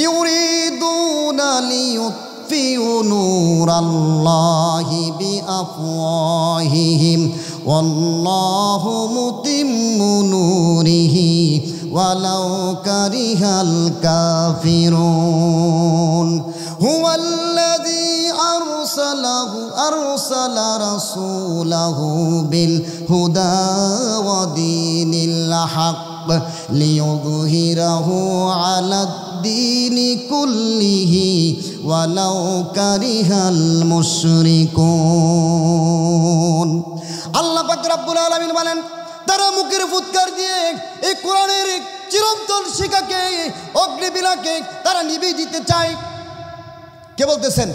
ইউরিদুনা লিয়ুতফিউ নূরাল্লাহি বিআফওয়াহিহিম ওয়াল্লাহু মুতিম্মু নূরিহি ওয়ালাউ কারিহাল কাফিরুন হুয়াল্লাযী أرسل رسوله بالهدى ودين الحق ليظهره على الدين كله ولو كره المشركون আল্লাহ পাক রব্বুল আলামিন বলেন তারা মুখের ফুৎকার দিয়ে এই কোরআনের চিরন্তন শিখাকে অগ্নিবিলাকে তারা নিভিয়ে দিতে চায়। কে বলতেছেন?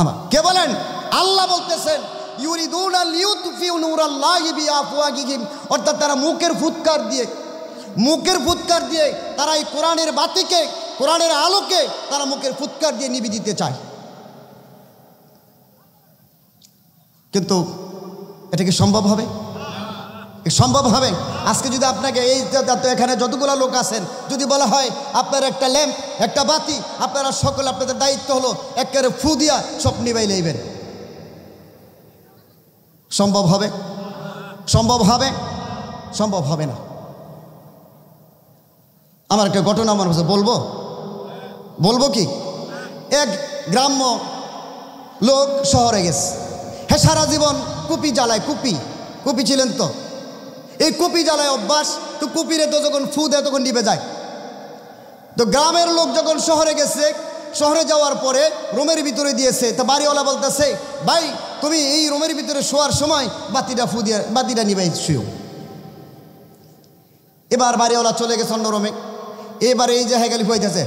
আমার কে বলেন? আল্লাহ বলতেছেন ইউরিদুনা লিয়ুতফিউ নূরাল্লাহি বিআফওয়াহিহিম, অর্থাৎ তারা মুখের ফুৎকার দিয়ে তারা এই কোরআনের বাতিকে, কোরআনের আলোকে তারা মুখের ফুৎকার দিয়ে নিভিয়ে দিতে চায়। কিন্তু এটা কি সম্ভব হবে? সম্ভব হবে? আজকে যদি আপনাকে এই এখানে যতগুলো লোক আছেন যদি বলা হয় আপনার একটা ল্যাম্প, একটা বাতি, আপনারা সকলে আপনাদের দায়িত্ব হলো একেবারে ফু দিয়া সব নিভাই লইবেন, সম্ভব হবে? সম্ভব হবে? সম্ভব হবে না। আমার একটা ঘটনা আমার কাছে বলবো কি? এক গ্রাম্য লোক শহরে গেছে, হ্যাঁ সারা জীবন কুপি জ্বালায়, কুপি ছিলেন তো, এই কুপি জ্বালায় অভ্যাস, তো কুপিরে তো যখন ফু দেয় তখন নিভে যায়। তো গ্রামের লোক যখন শহরে গেছে, শহরে যাওয়ার পরে রুমের ভিতরে দিয়েছে, তা বাড়িওয়ালা বলতেছে ভাই তুমি এই রুমের ভিতরে শোয়ার সময় বাতিটা ফু দিয়ে বাতিটা নিভাই শুও। এবার বাড়িওয়ালা চলে গেছে অন্য রুমে, এবার এই যে হেগালি ফুয়াইতেছে,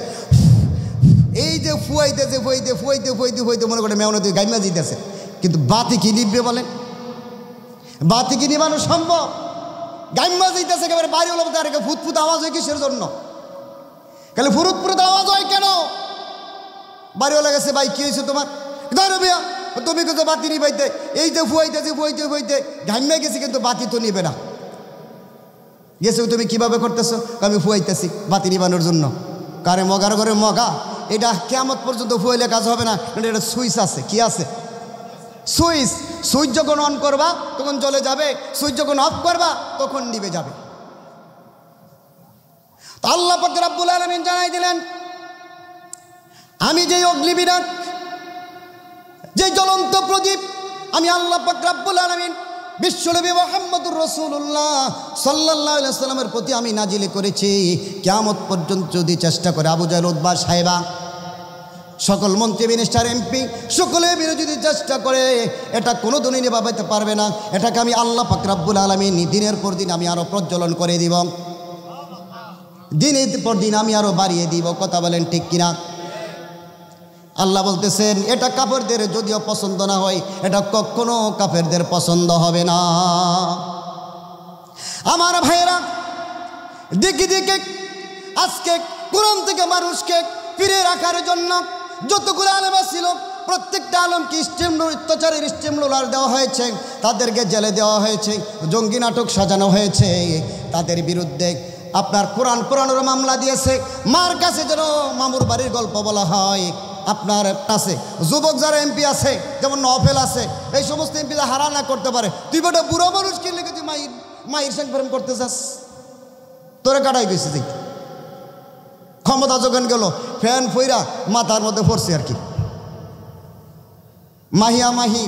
এই যে ফুয়াইতে মনে করে মেয়না দিয়ে গাইমা দিতেছে, কিন্তু বাতি কি নিববে বলেন? বাতি কি নিবানো সম্ভব? গাইমা দিতেছে একেবারে বাড়িওয়ালা বলতে আর ফুটফুট আওয়াজ হয় কিসের জন্য? তাহলে ফুরুত আওয়াজ হয় কেন? বাড়িওয়ালা গেছে ভাই কি হয়েছে তোমার? ধরো ভাইয়া তুমি কিন্তু বাতি নিবাইতে, এই যে ফুয়াইতে গাইমা গেছি কিন্তু বাতি তো নিবে না। গেছে তুমি কিভাবে করতেছো? আমি ফুয়াইতেছি বাতি নিবানোর জন্য। কারে মগার ঘরে মগা, এটা কিয়ামত পর্যন্ত ফুয়াইলে কাজ হবে না, এটা সুইচ আছে। কি আছে? সুইচ যখন অন করবা তখন জ্বলে যাবে, সুইচ যখন অফ করবা তখন নিভে যাবে। তো আল্লাহ পাক রব্বুল আলামিন জানাই দিলেন আমি যে অগ্নিবীণা, যে জ্বলন্ত প্রদীপ, আমি আল্লাহ পাক রব্বুল আলামিন বিশ্বনবী মুহাম্মদুর রাসূলুল্লাহ সাল্লাল্লাহু আলাইহি ওয়াসাল্লামের প্রতি আমি নাজিল করেছি। কিয়ামত পর্যন্ত যদি চেষ্টা করে আবু জাহল, উতবা, সাইবা, সকল মন্ত্রী, মিনিস্টার, এমপি সকলে বিরোধী চেষ্টা করে, এটা কোনো দিনই নিভাইতে পারবে না। এটাকে আমি আল্লাহ পাক রব্বুল আলামিন দিনের পর দিন আমি আরো প্রজ্বলন করে দিব, দিনের পর দিন আমি আরো বাড়িয়ে দিব। কথা বলেন ঠিক কিনা? আল্লাহ বলতেছেন এটা কাফেরদের যদিও পছন্দ না হয়, এটা কখনো কাফেরদের পছন্দ হবে না। আমার ভাইয়েরা, দিকে আজকে কোরআন থেকে মানুষকে ফিরে রাখার জন্য যতগুলো আলেম ছিল প্রত্যেকটা আলেমকে অত্যাচারের স্টিম রোলার দেওয়া হয়েছে, তাদেরকে জেলে দেওয়া হয়েছে, জঙ্গি নাটক সাজানো হয়েছে, তাদের বিরুদ্ধে আপনার কোরআন পোড়ানোর মামলা দিয়েছে। মার কাছে যেন মামুর বাড়ির গল্প বলা হয়। আপনার আছে যুবক যারা এমপি আছে, যেমন নফেল আছে, এই সমস্ত এমপিরা হারা না করতে পারে। তুই বেটা বুড়ো মানুষ কি লিখে তুই মায়ের সঙ্গে প্রেম করতে চাস? তোরে কাটাই গেছে দেখতে ক্ষমতা যখন গেল ফ্যান ফইরা মাথার মধ্যে পড়ছে আর কি। মাহি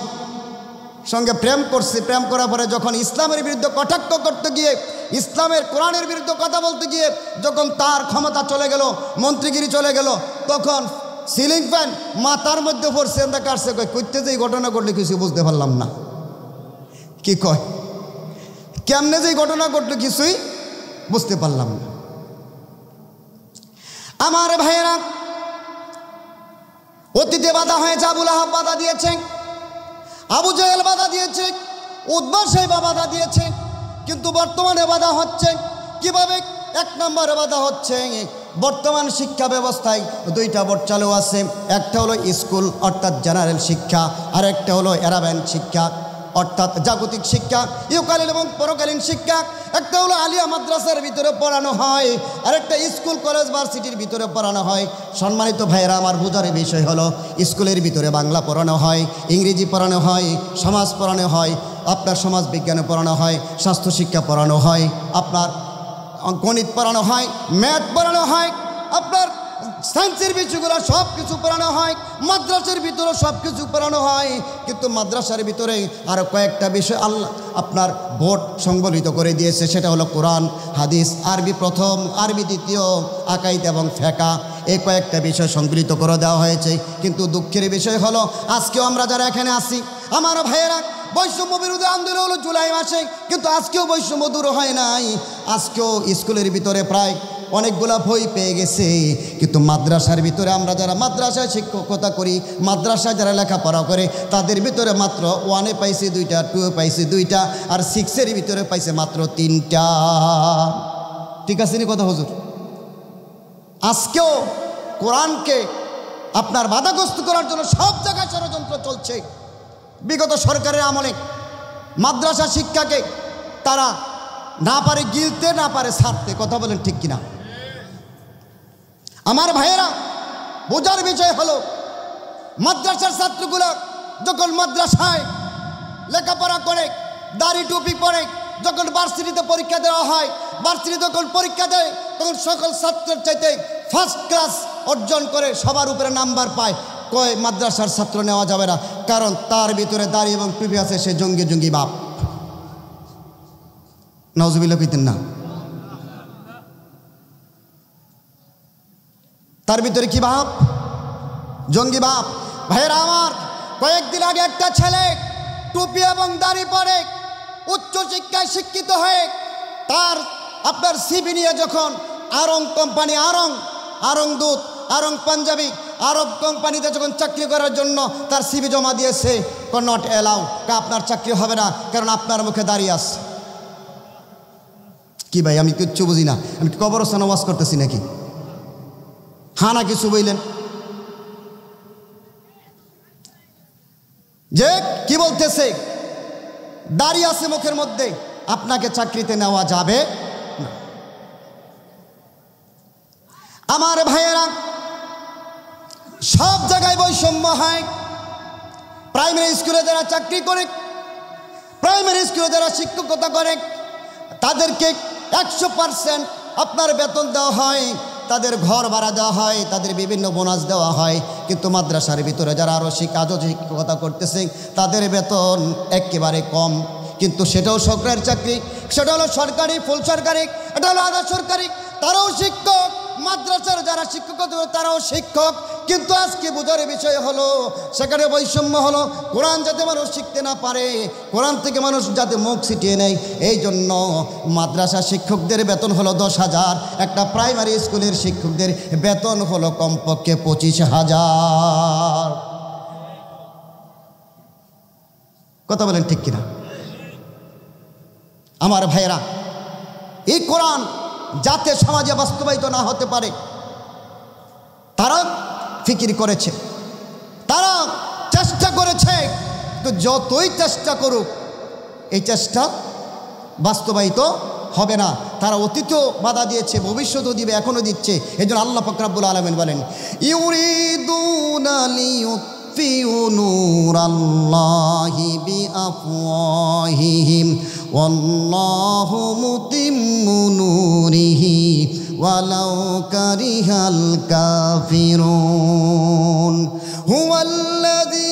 সঙ্গে প্রেম করছে, প্রেম করার পরে যখন ইসলামের বিরুদ্ধে কটাক্ষ করতে গিয়ে, ইসলামের কোরআনের বিরুদ্ধে কথা বলতে গিয়ে যখন তার ক্ষমতা চলে গেল, মন্ত্রীগিরি চলে গেল, তখন সিলিং ফ্যান মাথার মধ্যে পড়ছে। কাটছে কয় করতে যে ঘটনা ঘটলে কিছু বুঝতে পারলাম না। কি কয় কেমনে যে ঘটনা ঘটলো কিছুই বুঝতে পারলাম না। আমার ভাইয়েরা, অতীতে বাধা হয়েছে, আবু লাহাব বাধা দিয়েছে, আবু জাহেল বাধা দিয়েছে, উতবা সাইবা বাধা দিয়েছে, কিন্তু বর্তমানে বাধা হচ্ছে কিভাবে? এক নম্বরে বাধা হচ্ছে বর্তমান শিক্ষা ব্যবস্থায় দুইটা বোর্ড চালু আছে। একটা হলো স্কুল অর্থাৎ জেনারেল শিক্ষা, আর একটা হলো অ্যারাবিক শিক্ষা। অর্থাৎ জাগতিক শিক্ষা, ইহকালীন এবং পরকালীন শিক্ষা। একটা হলো আলিয়া মাদ্রাসার ভিতরে পড়ানো হয়, আর একটা স্কুল কলেজ ভার্সিটির ভিতরে পড়ানো হয়। সম্মানিত ভাইয়েরা, আমার বোঝার বিষয় হলো স্কুলের ভিতরে বাংলা পড়ানো হয়, ইংরেজি পড়ানো হয়, সমাজ পড়ানো হয়, আপনার সমাজ বিজ্ঞানে পড়ানো হয়, স্বাস্থ্য শিক্ষা পড়ানো হয়, আপনার গণিত পড়ানো হয়, ম্যাথ পড়ানো হয়, আপনার সায়েন্সের বিষয়গুলো সব কিছু পড়ানো হয়, মাদ্রাসার ভিতরে সব কিছু পড়ানো হয়। কিন্তু মাদ্রাসার ভিতরে আরও কয়েকটা বিষয় আল্লাহ আপনার বোর্ড সংবলিত করে দিয়েছে, সেটা হলো কোরআন, হাদিস, আরবি প্রথম, আরবি দ্বিতীয়, আকাইদ এবং ফেকা, এই কয়েকটা বিষয় সংবলিত করে দেওয়া হয়েছে। কিন্তু দুঃখের বিষয় হলো আজকেও আমরা যারা এখানে আছি, আমার ভাইয়েরা, বৈষম্য বিরোধী আন্দোলন হলো জুলাই মাসে, কিন্তু আজকেও বৈষম্য দূর হয় নাই। আজকেও স্কুলের ভিতরে প্রায় অনেকগুলা বই পেয়ে গেছে, কিন্তু মাদ্রাসার ভিতরে আমরা যারা মাদ্রাসায় শিক্ষকতা করি, মাদ্রাসায় যারা লেখাপড়া করে, তাদের ভিতরে মাত্র 1-এ পাইছে 2টা, 2-এ পাইছে 2টা, আর 6-এর ভিতরে পাইছে মাত্র 3টা। ঠিক আছে নি কথা হুজুর? আজকেও কোরআনকে আপনার বাধাগ্রস্ত করার জন্য সব জায়গায় ষড়যন্ত্র চলছে। বিগত সরকারের আমলে মাদ্রাসা শিক্ষাকে তারা না পারে গিলতে, না পারে ছাড়তে। কথা বলেন ঠিক কিনা? আমার ভাইয়েরা, বোঝার বিষয় হলো মাদ্রাসার ছাত্রগুলো যখন মাদ্রাসায় লেখাপড়া করে, দাড়ি টুপি পরে, যখন ভার্সিটিতে পরীক্ষা দেওয়া হয়, ভার্সিটি যখন পরীক্ষা দেয়, তখন সকল ছাত্রের চাইতে ফার্স্ট ক্লাস অর্জন করে সবার উপরে নাম্বার পায়। কয় মাদ্রাসার ছাত্র নেওয়া যাবে না, কারণ তার ভিতরে দাড়ি এবং টুপি আছে, সে জঙ্গি জঙ্গি বাপ। নাউজুবিল্লাহ পিতেন না? তার ভিতরে কি বাপ? জঙ্গি বাপ। ভাইয়েরা আমার, কয়েকদিন আগে একটা ছেলে টুপি এবং দাড়ি পরে উচ্চ শিক্ষায় শিক্ষিত হয়ে তার আপনার সিভি নিয়ে যখন আরং কোম্পানি, আরং দুধ, আরং পাঞ্জাবি, আরব কোম্পানিতে যখন চাকরি করার জন্য তার সিভি জমা দিয়েছে, নট অ্যালাউ, আপনার চাকরি হবে না, কারণ আপনার মুখে দাঁড়িয়ে আছে। কি ভাই, আমি কিচ্ছু বুঝি না, আমি কবরস্থানে ওয়াজ করতেছি নাকি? হ্যাঁ না কিছু বললেন যে কি বলতেছে? দাঁড়িয়ে আছে মুখের মধ্যে, আপনাকে চাকরিতে নেওয়া যাবে না। আমার ভাইয়েরা, সব জায়গায় বৈষম্য হয়। প্রাইমারি স্কুলে যারা চাকরি করে, প্রাইমারি স্কুলে যারা শিক্ষকতা করে, তাদেরকে 100% আপনার বেতন দেওয়া হয়, তাদের ঘর ভাড়া দেওয়া হয়, তাদের বিভিন্ন বোনাস দেওয়া হয়। কিন্তু মাদ্রাসার ভিতরে যারা আরও শিক্ষকতা করতেছে, তাদের বেতন একেবারে কম। কিন্তু সেটাও সরকারের চাকরি, সেটা হলো সরকারি, ফুল সরকারি, এটা হলো আধা সরকারি, তারাও শিক্ষক। মাদ্রাসার যারা শিক্ষকতা করে তারাও শিক্ষক। কিন্তু আজকে বোঝার বিষয় হলো সেখানে বৈষম্য হলো। কোরআন যাতে মানুষ শিখতে না পারে, কোরআন থেকে মানুষ যাতে মুখ ছিটিয়ে নেয়, এই জন্য মাদ্রাসা শিক্ষকদের বেতন হলো 10,000, একটা প্রাইমারি স্কুলের শিক্ষকদের বেতন হলো কমপক্ষে 25,000। কথা বলেন ঠিক কিনা? আমার ভাইয়েরা, এই কোরআন যাতে সমাজে বাস্তবায়িত না হতে পারে, তারা ফিকির করেছে, তারা চেষ্টা করেছে। তো যতই চেষ্টা করুক, এই চেষ্টা বাস্তবায়িত হবে না। তারা অতীতেও বাধা দিয়েছে, ভবিষ্যতেও দিবে, এখনও দিচ্ছে। এই জন্য আল্লাহ পাক রব্বুল আলামিন বলেন, ইউরিদুনা লিয়ুতফিউ নূরাল্লাহি বিআফওয়াহিহিম ওয়াল্লাহু মুতিম্মু নূরিহি ওয়ালাউ কারিহাল কাফিরুন হুয়াল্লাযী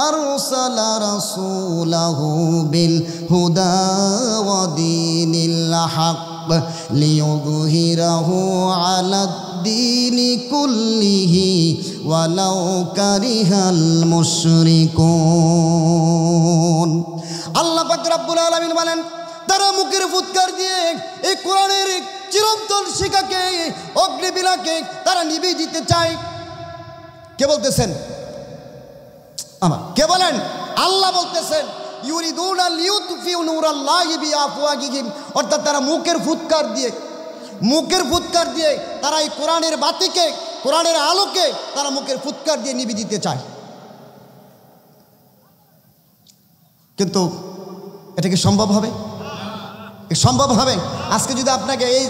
আরসালা রাসূলাহু বিল হুদা ওয়া দীনিল হক লিইয়ুযহিরাহু আলাদ-দীনি কুল্লিহি ওয়ালাউ কারিহাল মুশরিকুন। আল্লাহ পাক রব্বুল আলামিন বলেন, তারা মুখের ফুৎকার দিয়ে এই কোরআনের চিরন্তন শিক্ষাকে, অগ্নিবিলাকে তারা নিভিয়ে দিতে চায়। কে বলতেছেন? আমার কে বলেন? আল্লাহ বলতেছেন, ইউরিদুনা লিয়ুতফিউ নূরাল্লাহি বিআফওয়াহিহিম, অর্থাৎ তারা মুখের ফুৎকার দিয়ে তারা এই কোরআনের বাতিকে, কোরআনের আলোকে তারা মুখের ফুৎকার দিয়ে নিভিয়ে দিতে চায়। কিন্তু এটা কি সম্ভব হবে? সম্ভব হবে? আজকে যদি আপনাকে এই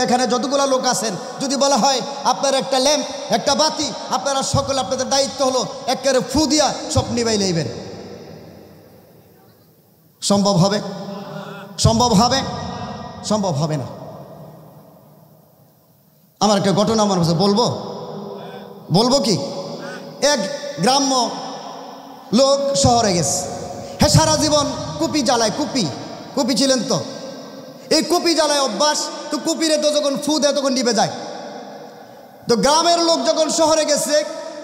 এখানে যতগুলো লোক আছেন যদি বলা হয় আপনার একটা ল্যাম্প, একটা বাতি, আপনারা সকলে আপনাদের দায়িত্ব হলো একেবারে ফু দিয়া সব নিবাই লইবেন, সম্ভব হবে? সম্ভব হবে? সম্ভব হবে না। আমার একটা ঘটনা আমার কাছে বলবো কি? এক গ্রাম্য লোক শহরে গেছে, হ্যাঁ সারা জীবন কুপি জ্বালায়, কুপি ছিলেন তো, এই কুপি জ্বালায় অভ্যাস, তো কুপিরে তো যখন ফু দেয় তখন নিভে যায়। তো গ্রামের লোক যখন শহরে গেছে,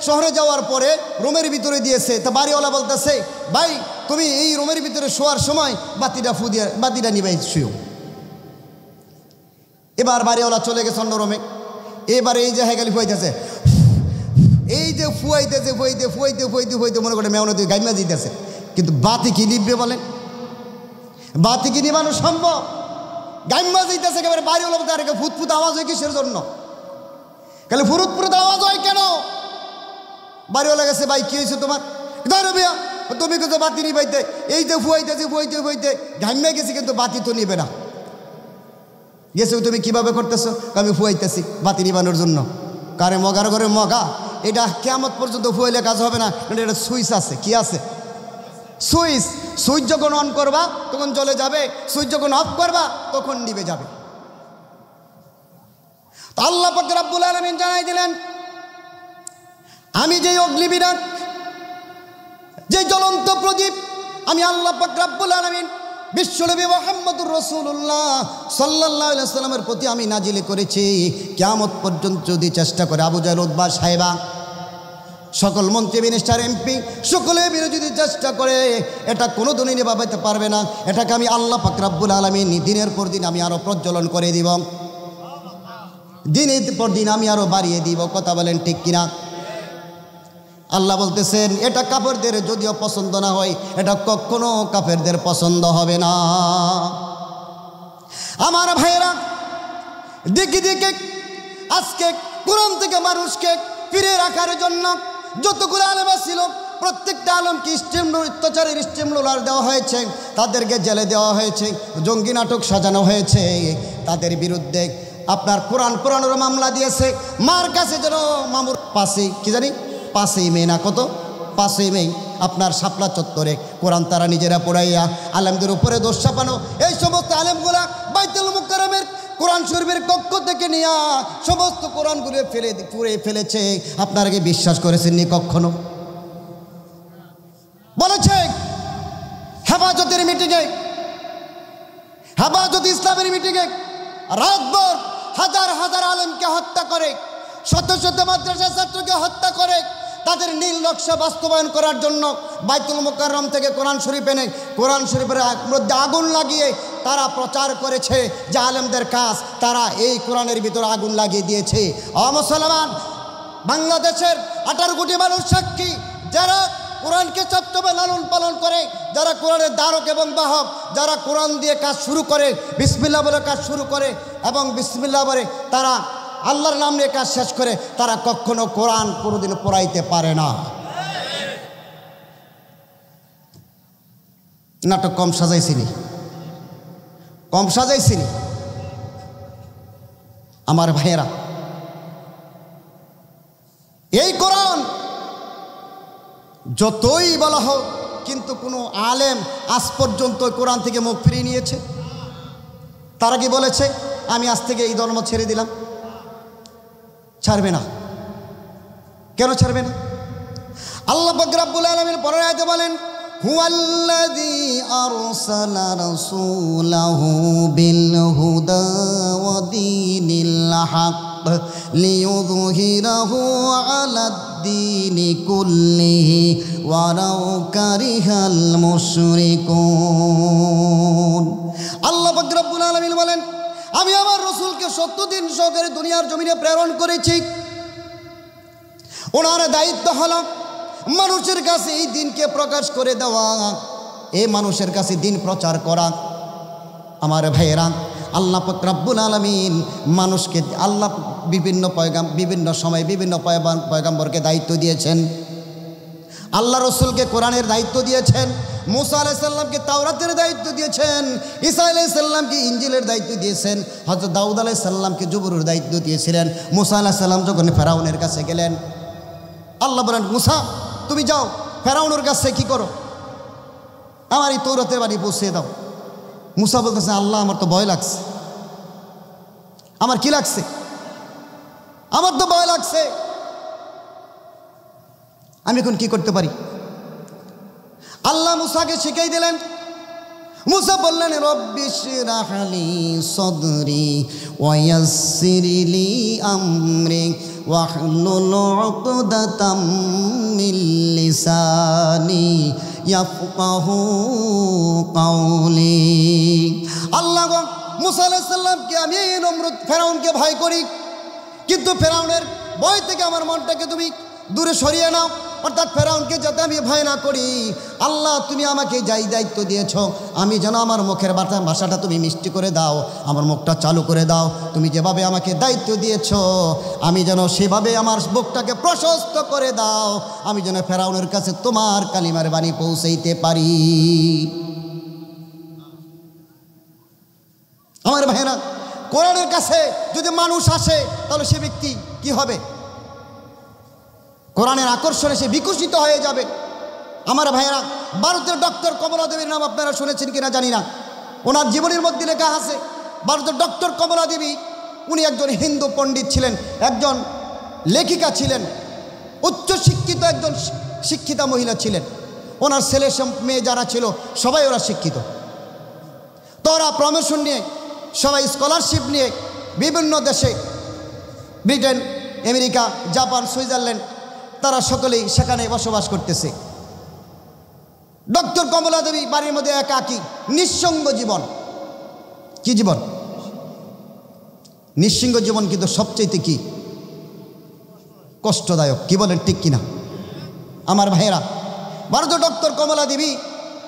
শহরে যাওয়ার পরে রুমের ভিতরে দিয়েছে, তা বাড়িওয়ালা বলতেছে ভাই তুমি এই রুমের ভিতরে শোয়ার সময় বাতিটা ফু দিয়ে বাতিটা নিভাই শুয়েও। এবার বাড়িওয়ালা চলে গেছে অন্য রুমে, এবার এই যে হেগালি ফুয়াইতেছে, এই যে ফুয়াইতে মনে করে মেয়না দিয়ে গাইমা দিতেছে, কিন্তু বাতি কি নিববে বলেন? বাতি কি নিবানো সম্ভব? গাইমা দিতেছে একেবারে বাড়িওয়ালা বলতে, আরে ফুটফুট আওয়াজ হয় কিসের জন্য? খালি ফুরুত আওয়াজ হয় কেন? বাড়িওয়ালা গেছে, ভাই কি হয়েছে তোমার? ধরো বিয়া তুমি কিন্তু বাতি নিবাইতে, এই যে ফুয়াইতে গাইমা গেছি কিন্তু বাতি তো নিবে না। গেছে তুমি কিভাবে করতেছো? আমি ফুয়াইতেছি বাতি নিবানোর জন্য। কারে মগার ঘরে মগা, এটা কিয়ামত পর্যন্ত ফুয়াইলে কাজ হবে না, এটা সুইচ আছে। কি আছে? সুইচ যখন অন করবা তখন জ্বলে যাবে, সুইচ যখন অফ করবা তখন নিভে যাবে। তো আল্লাহ পাক রব্বুল আলামিন জানাই দিলেন, আমি যে অগ্নিবীণার, যে জ্বলন্ত প্রদীপ, আমি আল্লাহ পাক রব্বুল আলামিন বিশ্বনবী মুহাম্মদুর রাসূলুল্লাহ সাল্লাল্লাহু আলাইহি ওয়াসাল্লামের প্রতি আমি নাজিল করেছি। কিয়ামত পর্যন্ত যদি চেষ্টা করে আবু জাহল, উতবা, সাইবা, সকল মন্ত্রী, মিনিস্টার, এমপি সকলে মিলে যদি চেষ্টা করে, এটা কোনো দিনই নিভাইতে পারবে না। এটাকে আমি আল্লাহ পাক রব্বুল আলামিন দিনের পর দিন আমি আরো প্রজ্বলন করে দিব, দিনের পর দিন আমি আরো বাড়িয়ে দিব। কথা বলেন ঠিক কিনা? আল্লাহ বলতেছেন এটা কাফেরদের যদিও পছন্দ না হয়, এটা কখনো কাফেরদের পছন্দ হবে না। আমার ভাইয়েরা, দিকে আজকে কোরআন থেকে মানুষকে ফিরে রাখার জন্য যতগুলো আলেম ছিল, প্রত্যেকটা আলেমকে অত্যাচারের স্টিমুলার দেওয়া হয়েছে, তাদেরকে জেলে দেওয়া হয়েছে, জঙ্গি নাটক সাজানো হয়েছে, তাদের বিরুদ্ধে আপনার কোরআনের মামলা দিয়েছে। মার কাছে যেন মামুর পাশে কি জানি 5ই মে না কত 5ই মে আপনার শাপলা চত্বরে কোরআন তারা নিজেরা পড়াইয়া আলেমদের উপরে দোষ চাপানো, এই সমস্ত আলেমগুলা বাইতুল মুকাররমের কোরআন শরীফের কক্ষ থেকে নিয়ে সমস্ত কোরআনগুলো পুড়ে ফেলেছে। আপনারা কি বিশ্বাস করেছেননি কখনো? বলেছে হেফাজতের মিটিংয়ে, হেফাজত ইসলামের মিটিংয়ে রাতভর হাজার আলেমকে হত্যা করে, শত মাদ্রাসা ছাত্রকে হত্যা করে, তাদের নীল নকশা বাস্তবায়ন করার জন্য বাইতুল মুকাররম থেকে কোরআন শরীফ এনে কোরআন শরীফের মধ্যে আগুন লাগিয়ে তারা প্রচার করেছে যে আলেমদের কাজ, তারা এই কোরআনের ভিতরে আগুন লাগিয়ে দিয়েছে। মুসলমান, বাংলাদেশের 18 কোটি মানুষ সাক্ষী, যারা কোরআনকে সবচেয়ে লালন পালন করে, যারা কোরআনের ধারক এবং বাহক, যারা কোরআন দিয়ে কাজ শুরু করে, বিসমিল্লাহ বলে কাজ শুরু করে এবং বিসমিল্লাহ বলে তারা আল্লাহর নাম নিয়ে কাজ শেষ করে, তারা কখনো কোরআন কোনোদিন পড়াইতে পারে না। নাটক কম সাজাইছিনি আমার ভাইয়েরা। এই কোরআন যতই বলা হোক, কিন্তু কোনো আলেম আজ পর্যন্ত কোরআন থেকে মুখ ফিরিয়ে নিয়েছে? তারা কি বলেছে আমি আজ থেকে এই ধর্ম ছেড়ে দিলাম? ছাড়বে না। কেন ছাড়বে না? আল্লাহ পাক রব্বুল আলামিন পরের আয়াতে বলেন, হুয়াল্লাযী আরসালা রাসূলাহু বিল হুদা ওয়া দীনিল হক লিইয়ুযহিরাহু আলাদ-দীনি কুল্লিহি ওয়ালাউ কারিহাল মুশরিকুন। আল্লাহ পাক রব্বুল আলামিন বলেন, আমি আমার রাসূলকে 70 দিন সহকারে দুনিয়ার জমিনে প্রেরণ করেছি। ওনার দায়িত্ব হলো মানুষের কাছে এই দিনকে প্রকাশ করে দেওয়া, এই মানুষের কাছে দিন প্রচার করা। আমার ভাইয়েরা, আল্লাহ পাক রব্বুল আলামিন মানুষকে আল্লাহ বিভিন্ন সময় বিভিন্ন পয়গম্বরকে দায়িত্ব দিয়েছেন, আল্লাহ রসুলকে কোরআনের দায়িত্ব দিয়েছেন। মুসা আলাইহিস সালামকে তাওরাতের দায়িত্ব দিয়েছেন, ঈসা আলাইহিস সালামকে ইনজিলের দায়িত্ব দিয়েছেন, হযরত দাউদ আলাইহিস সালামকে জবুরের দায়িত্ব দিয়েছিলেন। মুসা আলাইহিস সালাম যখন ফেরাউনের কাছে গেলেন, আল্লাহ বলেন মুসা তুমি যাও ফেরাউনের কাছে কি করো, আমার এই তৌরাতের বাণী পৌঁছে দাও। মুসা বলতেছে আল্লাহ আমার তো ভয় লাগছে। আমার কি লাগছে? আমার তো ভয় লাগছে, আমি এখন কি করতে পারি? আল্লাহ মুসাকে শিখাই দিলেন। মুসা বললেন রব্বি শরাহ লি সাদরি ওয়া ইয়াসসির লি আমরি ওয়াহলুল উকদাতাম মিন লিসানি ইয়াফকাহু কাওলি। আল্লাহ মুসা আলাইহিস সালামকে আমি এই নমরুদ ফেরাউনকে ভয় করি, কিন্তু ফেরাউনের ভয় থেকে আমার মনটাকে তুমি দূরে সরিয়ে নাও, অর্থাৎ ফেরাউনকে যাতে আমি ভয় না করি। আল্লাহ তুমি আমাকে যাই দায়িত্ব দিয়েছ, আমি যেন আমার মুখের ভাষাটা তুমি মিষ্টি করে দাও, আমার মুখটা চালু করে দাও। তুমি যেভাবে আমাকে দায়িত্ব দিয়েছ আমি যেন সেভাবে আমার মুখটাকে প্রশস্ত করে দাও, আমি যেন ফেরাউনের কাছে তোমার কালিমার বাণী পৌঁছাইতে পারি। আমার ভাইরা, কোরআনের কাছে যদি মানুষ আসে তাহলে সে ব্যক্তি কি হবে? কোরআনের আকর্ষণে সে বিকশিত হয়ে যাবে। আমার ভাইয়েরা, ভারতের ডক্টর কমলা দেবীর নাম আপনারা শুনেছেন কিনা জানি না, ওনার জীবনের মধ্যে লেখা আছে ভারতের ডক্টর কমলা দেবী উনি একজন হিন্দু পণ্ডিত ছিলেন, একজন লেখিকা ছিলেন, উচ্চশিক্ষিত একজন শিক্ষিতা মহিলা ছিলেন। ওনার ছেলে মেয়ে যারা ছিল সবাই ওরা শিক্ষিত। তো ওরা প্রমোশন নিয়ে সবাই স্কলারশিপ নিয়ে বিভিন্ন দেশে, ব্রিটেন, আমেরিকা, জাপান, সুইজারল্যান্ড, তারা সকলেই সেখানে বসবাস করতেছে। ডক্টর কমলা দেবী বাড়ির মধ্যে একাকী, নিঃসঙ্গ জীবন। কি জীবন? নিঃসঙ্গ জীবন, কিন্তু সবচেয়ে কি কষ্টদায়ক। কি বলেন ঠিক কিনা? আমার ভাইয়েরা, ভারতীয় ডক্টর কমলা দেবী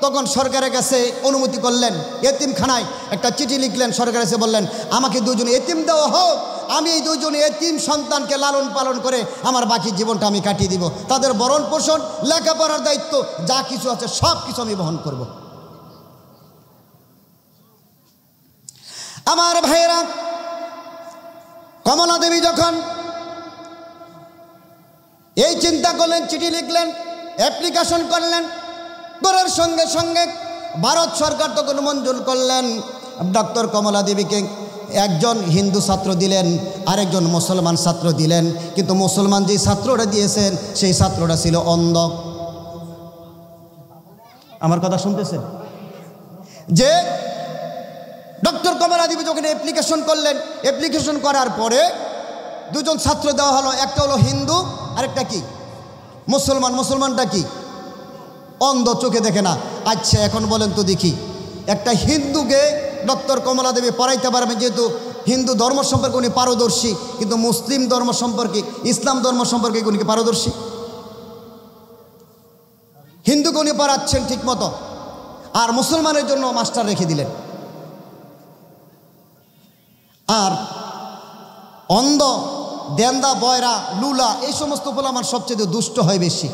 তখন সরকারের কাছে অনুমতি করলেন, এতিমখানায় একটা চিঠি লিখলেন, সরকারের কাছে বললেন আমাকে দুজন এতিম দেওয়া হোক, আমি এই দুজন এতিম সন্তানকে লালন পালন করে আমার বাকি জীবনটা আমি কাটিয়ে দিব, তাদের ভরণ পোষণ, লেখাপড়ার দায়িত্ব যা কিছু আছে সব কিছু আমি বহন করব। আমার ভাইয়েরা, কমলা দেবী যখন এই চিন্তা করলেন, চিঠি লিখলেন, অ্যাপ্লিকেশন করলেন, করার সঙ্গে সঙ্গে ভারত সরকার তখন মঞ্জুর করলেন। ডক্টর কমলা দেবীকে একজন হিন্দু ছাত্র দিলেন, আরেকজন মুসলমান ছাত্র দিলেন, কিন্তু মুসলমান যে ছাত্রটা দিয়েছেন সেই ছাত্রটা ছিল অন্ধ। আমার কথা শুনতেছেন? যে ডক্টর কমলা দেবী যখন অ্যাপ্লিকেশন করলেন, অ্যাপ্লিকেশন করার পরে দুজন ছাত্র দেওয়া হলো, একটা হলো হিন্দু, আরেকটা কি মুসলমান। মুসলমানটা কি অন্ধ, চোখে দেখে না। আচ্ছা এখন বলেন তো দেখি, একটা হিন্দুকে ডক্টর কমলা দেবী পড়াইতে পারবেন, যেহেতু হিন্দু ধর্ম সম্পর্কে উনি পারদর্শী, কিন্তু মুসলিম ধর্ম সম্পর্কে, ইসলাম ধর্ম সম্পর্কে উনি কি পারদর্শী? হিন্দুকে উনি পড়াচ্ছেন ঠিক মতো, আর মুসলমানের জন্য মাস্টার রেখে দিলেন। আর অন্ধ, দেন্দা, বয়রা, লুলা, এই সমস্ত বলে আমার সবচেয়ে দুষ্ট হয় বেশি।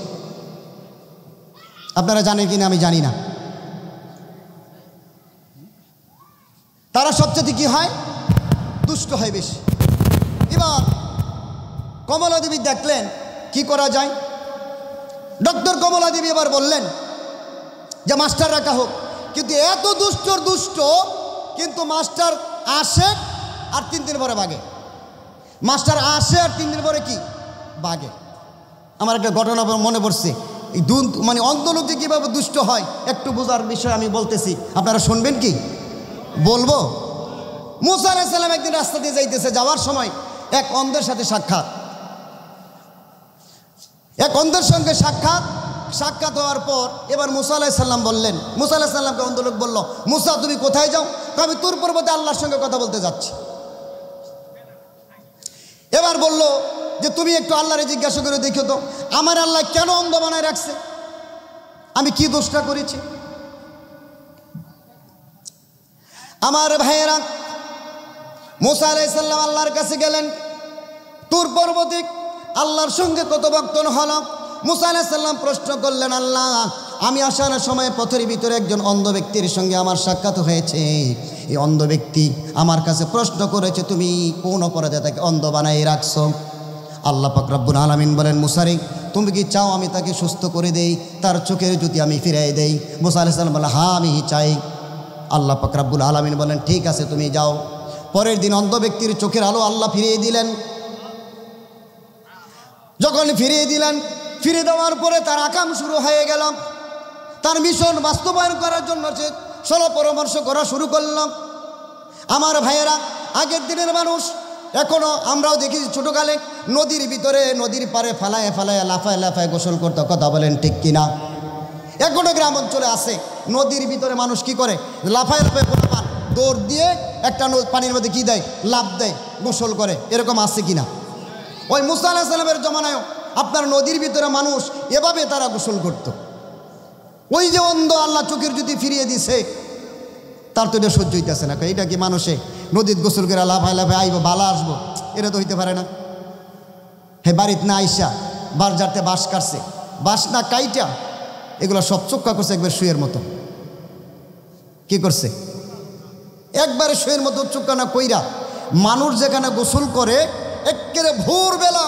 আপনারা জানেন কিনা আমি জানি না, তারা সবচেয়ে কি হয়? দুষ্ট হয় বেশি। এবার কমলা দেবী দেখলেন কি করা যায়। ডক্টর কমলা দেবী এবার বললেন যে মাস্টার রাখা হোক, কিন্তু এত দুষ্টর দুষ্ট, কিন্তু মাস্টার আসে আর 3 দিন পরে বাগে। মাস্টার আসে আর 3 দিন পরে কি বাগে। আমার একটা ঘটনা মনে পড়ছে, এই মানে অন্ধ লোক যে কীভাবে দুষ্ট হয় একটু বোঝার বিষয় আমি বলতেছি, আপনারা শুনবেন কি? বলবো। মুসা আলাইহিস সালাম একদিন রাস্তা দিয়ে যাইতেছে, যাওয়ার সময় এক অন্ধের সাথে সাক্ষাৎ। এক অন্ধের সঙ্গে সাক্ষাৎ হওয়ার পর এবার মুসা আলাইহিস সালাম বললেন, মুসা আলাইহিস সালামকে অন্ধ লোক বলল, মুসা তুমি কোথায় যাও? আমি তুর পর্বতে আল্লাহর সঙ্গে কথা বলতে যাচ্ছি। এবার বলল যে তুমি একটু আল্লাহরে জিজ্ঞাসা করে দেখো তো, আমার আল্লাহ কেন অন্ধ বানায় রাখছে? আমি কি দোষটা করেছি? আমার ভাইয়েরা, মুসা আলাইহিস সালাম আল্লাহর কাছে গেলেন, তুর পর্বতে আল্লাহর সঙ্গে কথোপকথন হলো। মুসা আলাইহিস সালাম প্রশ্ন করলেন, আল্লাহ আমি আসার সময় পথের ভিতরে একজন অন্ধ ব্যক্তির সঙ্গে আমার সাক্ষাৎ হয়েছে। এই অন্ধ ব্যক্তি আমার কাছে প্রশ্ন করেছে, তুমি কোন অপরাধে তাকে অন্ধ বানাই রাখছো? আল্লাহ পাক রব্বুল আলামিন বলেন, মুসারে তুমি কি চাও আমি তাকে সুস্থ করে দেই, তার চোখের জ্যোতি আমি ফিরিয়ে দেই? মুসা আলাইহিস সালাম বলে, হ্যাঁ আমি চাই। আল্লাহ পাক রব্বুল আলামিন বলেন, ঠিক আছে তুমি যাও। পরের দিন অন্ধ ব্যক্তির চোখের আলো আল্লাহ ফিরিয়ে দিলেন। যখন ফিরিয়ে দিলেন, ফিরে দেওয়ার পরে তার আকাম শুরু হয়ে গেল। তার মিশন বাস্তবায়ন করার জন্য সে সলো পরামর্শ করা শুরু করলাম। আমার ভাইয়েরা, আগের দিনের মানুষ এখনও আমরাও দেখেছি ছোটোকালে নদীর ভিতরে নদীর পাড়ে ফালায় ফালায় লাফায় লাফায় গোসল করতে, কথা বলেন ঠিক কিনা? এখনও গ্রাম অঞ্চলে আছে নদীর ভিতরে মানুষ কি করে, লাফায় লাফায় পান দৌড় দিয়ে একটা পানির মধ্যে কি দেয়, লাফ দেয়, গোসল করে, এরকম আছে কিনা? ওই মুসা আলাইহিস সালামের জমানায়ও আপনার নদীর ভিতরে মানুষ এভাবে তারা গোসল করত। ওই যে অন্ধ আল্লাহ চোখের জ্যোতি ফিরিয়ে দিছে, তার তো এটা সহ্য হইতেছে না। এটা কি মানুষে নদীর গোসল করে লাফায় লাফায় আইব বালা আসবো, এটা তো হইতে পারে না। হে বাড়িত না আইসা বারজারতে বাঁশ কাটছে, বাঁশ না কাইটা এগুলো সব চোক্কা করছে একবার শুয়ের মতো। কি করছে? একবারে শুয়ের মতো চোক্কা না কইরা মানুষ যেখানে গোসল করে একেবারে ভোরবেলা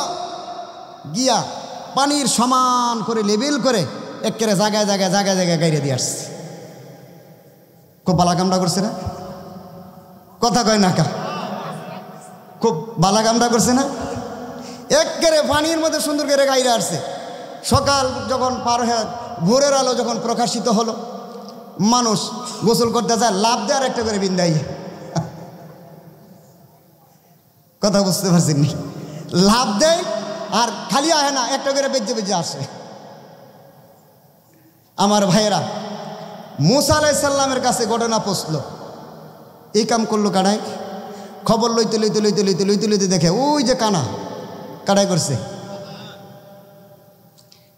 গিয়া পানির সমান করে লেবেল করে একেবারে জায়গায় জায়গায় জায়গায় জায়গায় গাইরে দিয়ে আসছে। খুব বালা কামটা করছে না? কথা কয় না কা? খুব বালা কামটা করছে না? একেবারে পানির মধ্যে সুন্দর করে গাইরে আসছে। সকাল যখন পার হয়ে ভোরের আলো যখন প্রকাশিত হলো, মানুষ গোসল করতে যায়, লাভ দেয় আর একটা করে বিন্দাই। কথা বুঝতে পারছেন নি? লাভ দেয় আর খালি আহে না, একটা করে বেজে বেজে আসে। আমার ভাইয়েরা, মুসা আলাইহিস সালামের কাছে ঘটনা পৌঁছলো। এই কাম করলো কানায়। খবর লইতে লইতে লইতে লইতে লইতে লইতে দেখে ওই যে কানা কানাই করছে,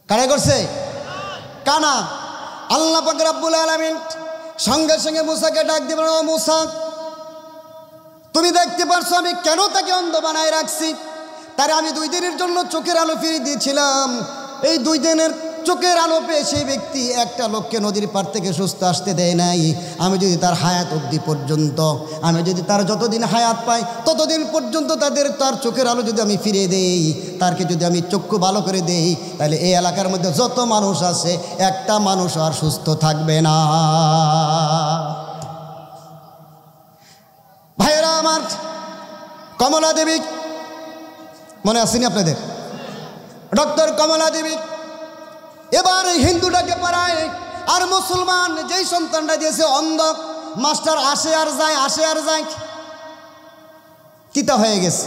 কানাই করছে কানা। আল্লাহ পাক রব্বুল আলামিন সঙ্গে সঙ্গে মুসাকে ডাক দিয়ে বলল, মুসা তুমি দেখতে পারছো আমি কেন তাকে অন্ধ বানায় রাখছি? তারে আমি 2 দিনের জন্য চোখের আলো ফিরিয়ে দিয়েছিলাম। এই 2 দিনের চোখের আলো পেয়ে সেই ব্যক্তি একটা লোককে নদীর পাড় থেকে সুস্থ আসতে দেয় নাই। আমি যদি তার হায়াত অবধি পর্যন্ত, আমি যদি তার যতদিন হায়াত পাই ততদিন পর্যন্ত তার চোখের আলো যদি আমি ফিরিয়ে দেই, তারকে যদি আমি চক্ষু ভালো করে দেই, তাহলে এই এলাকার মধ্যে যত মানুষ আছে একটা মানুষ আর সুস্থ থাকবে না। ভাইয়েরা আমার, কমলা দেবী মনে আসেনি আপনাদের? ডক্টর কমলা দেবী এবার হিন্দুটাকে পড়ায়, আর মুসলমান যেই সন্তানটা দিয়েছে অন্ধ, মাস্টার আসে আর যায় আসে আর যায়, তিতা হয়ে গেছে।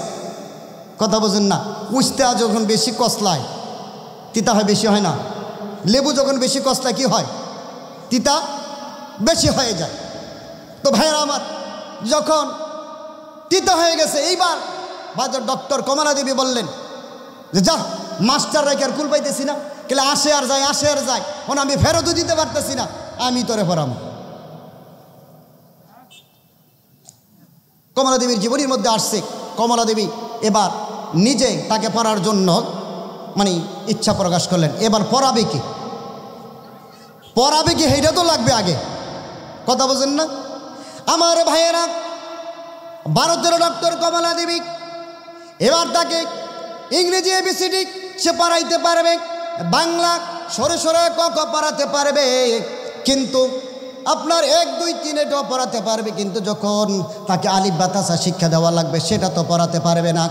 কথা বোঝেন না? উস্তা যখন বেশি কসলায় তিতা হয়, বেশি হয় না? লেবু যখন বেশি কসলায় কি হয়? তিতা বেশি হয়ে যায়। তো ভাইয়েরা আমার, যখন তিতা হয়ে গেছে, এইবার বাজার ডক্টর কমলা দেবী বললেন যে যা, মাস্টার রেখে আর কুল পাইতেছি না, কেলে আসে আর যায় আসে আর যায়, আমি ফেরতও দিতে পারতেছি না, আমি তোরে পড়াম। কমলা দেবীর জীবনীর মধ্যে আসছে, কমলা দেবী এবার নিজে তাকে পড়ার জন্য ইচ্ছা প্রকাশ করলেন। এবার পড়াবে কি, পড়াবে কি সেইটা তো লাগবে আগে। কথা বোঝেন না? আমার ভাইয়েরা, ভারতের ডক্টর কমলা দেবী এবার তাকে ইংরেজি এবিসিডি সে পড়াইতে পারবে, বাংলা সরে সরে ক খ পড়াতে পারবে, কিন্তু আপনার 1 2 3 এটাও পড়াতে পারবে, কিন্তু যখন তাকে আলিফ বাতাসা শিক্ষা দেওয়া লাগবে সেটা তো পড়াতে পারবে না।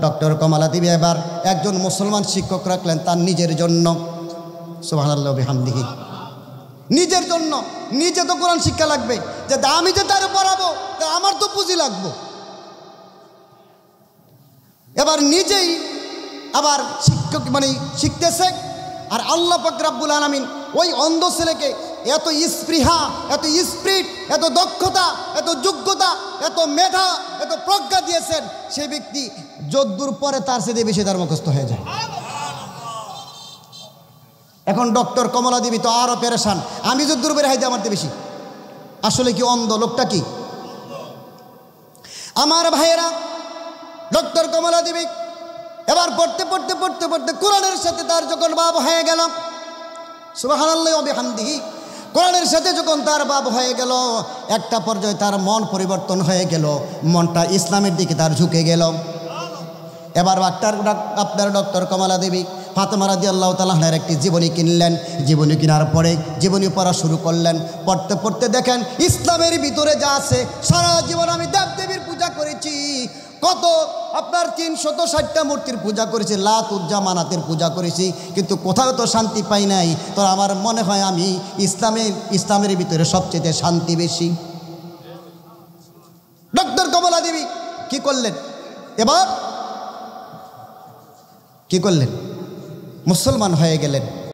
ডক্টর কমলা দেবী এবার একজন মুসলমান শিক্ষক রাখলেন তার নিজের জন্য। সুবহানাল্লাহ বিহামদিহি। নিজের জন্য, নিজে তো কোরআন শিক্ষা লাগবে, যে আমি যে তারে পড়াবো তা আমার তো পুঁজি লাগবো। এবার নিজেই আবার শিক্ষক শিখতেছে, আর আল্লাহ পাক রব্বুল আলামিন ওই অন্ধ ছেলেকে এত স্পৃহা, এত স্পিরিট, এত দক্ষতা, এত যোগ্যতা, এত মেধা, এত প্রজ্ঞা দিয়েছেন, সেই ব্যক্তি যদ্দূর পরে তার চেয়ে বেশি তার মুখস্থ হয়ে যায়। এখন ডক্টর কমলা দেবী তো আরও পেরেশান, আমি যদ্দূর বের হাইতে আমার বেশি। আসলে কি অন্ধ লোকটা? কি আমার ভাইয়েরা, ডক্টর কমলা দেবী এবার পড়তে পড়তে পড়তে পড়তে কোরআনের সাথে তার যখন ভাব হয়ে গেল, সুবহানাল্লাহি ওয়া বিহামদিহি। কোরআনের সাথে যখন তার ভাব হয়ে গেল, একটা পর্যায়ে তার মন পরিবর্তন হয়ে গেল, মনটা ইসলামের দিকে তার ঝুঁকে গেল। এবার আপনার ডক্টর কমলা দেবী ফাতেমা রাদিয়াল্লাহু তাআলা আনহার একটি জীবনী কিনলেন। জীবনী কেনার পরে জীবনী পড়া শুরু করলেন। পড়তে পড়তে দেখেন ইসলামের ভিতরে যা আছে, সারা জীবন আমি দেবদেবীর পূজা করেছি, কত আপনার 360টা মূর্তির পূজা করেছি, লাত উজ্জা মানাতের পূজা করেছি, কিন্তু কোথাও তো শান্তি পাই নাই। তো আমার মনে হয় আমি ইসলামের ভিতরে সবচেয়ে শান্তি বেশি। ডক্টর কমলা দেবী কি করলেন? এবার কি করলেন? মুসলমান হয়ে গেলেন।